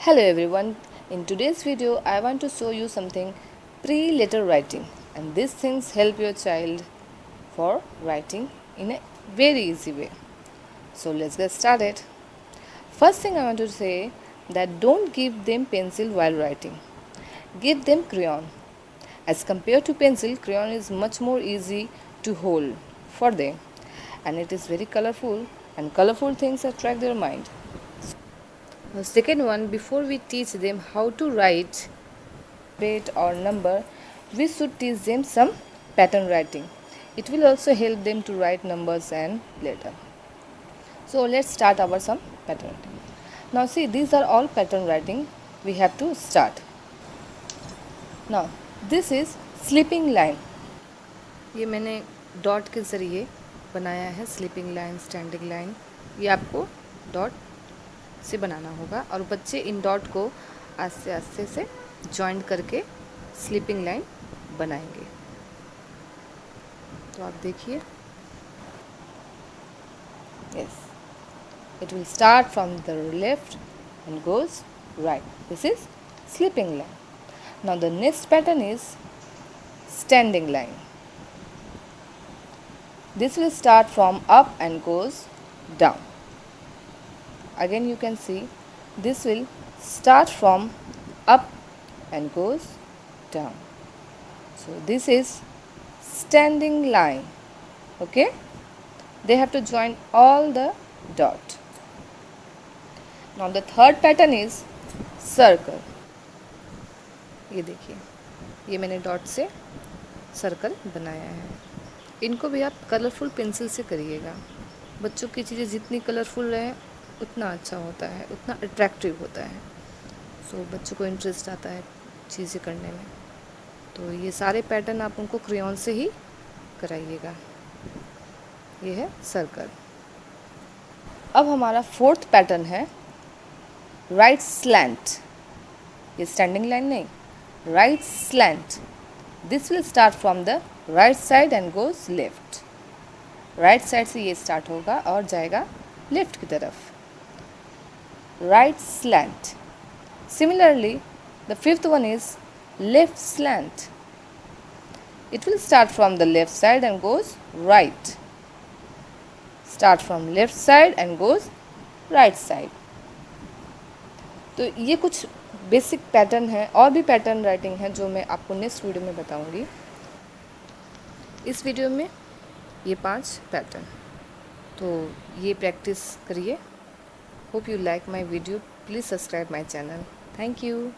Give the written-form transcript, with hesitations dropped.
Hello everyone, in today's video I want to show you something pre-letter writing, and these things help your child for writing in a very easy way. So let's get started. First thing I want to say that don't give them pencil while writing. Give them crayon. As compared to pencil, crayon is much more easy to hold for them, and it is very colorful, and colorful things attract their mind. The second one, before we teach them how to write date or number, we should teach them some pattern writing. It will also help them to write numbers and letter. So let's start our some pattern writing. Now see, these are all pattern writing we have to start. Now this is sleeping line. ये मैंने dot के ज़रिए बनाया है. Sleeping line, standing line, ये आपको dot से बनाना होगा और बच्चे इन डॉट को आस्ते आस्ते से जॉइंट करके स्लीपिंग लाइन बनाएंगे. तो आप देखिए, yes, it will start from the left and goes right. This is sleeping line. Now the next pattern is standing line. This will start from up and goes down. Again you can see this will start from up and goes down. So this is standing line. Okay, they have to join all the dot. Now the third pattern is circle. ये देखिए, ये मैंने dot से circle बनाया है. इनको भी आप कलरफुल पेंसिल से करिएगा. बच्चों की चीज़ें जितनी कलरफुल रहे उतना अच्छा होता है, उतना अट्रैक्टिव होता है. सो बच्चों को इंटरेस्ट आता है चीज़ें करने में. तो ये सारे पैटर्न आप उनको क्रेयॉन से ही कराइएगा. ये है सर्कल. अब हमारा फोर्थ पैटर्न है राइट स्लैंट. ये स्टैंडिंग लाइन नहीं, right slant. This will start from the right side and goes left. Right side से ये स्टार्ट होगा और जाएगा लेफ्ट की तरफ. Right slant. Similarly the fifth one is left slant. It will start from the left side and goes right. Start from left side and goes right side. तो ये कुछ बेसिक पैटर्न है. और भी पैटर्न राइटिंग है जो मैं आपको नेक्स्ट वीडियो में बताऊंगी. इस वीडियो में ये 5 पैटर्न. तो ये प्रैक्टिस करिए. Hope you like my video. Please subscribe my channel. Thank you.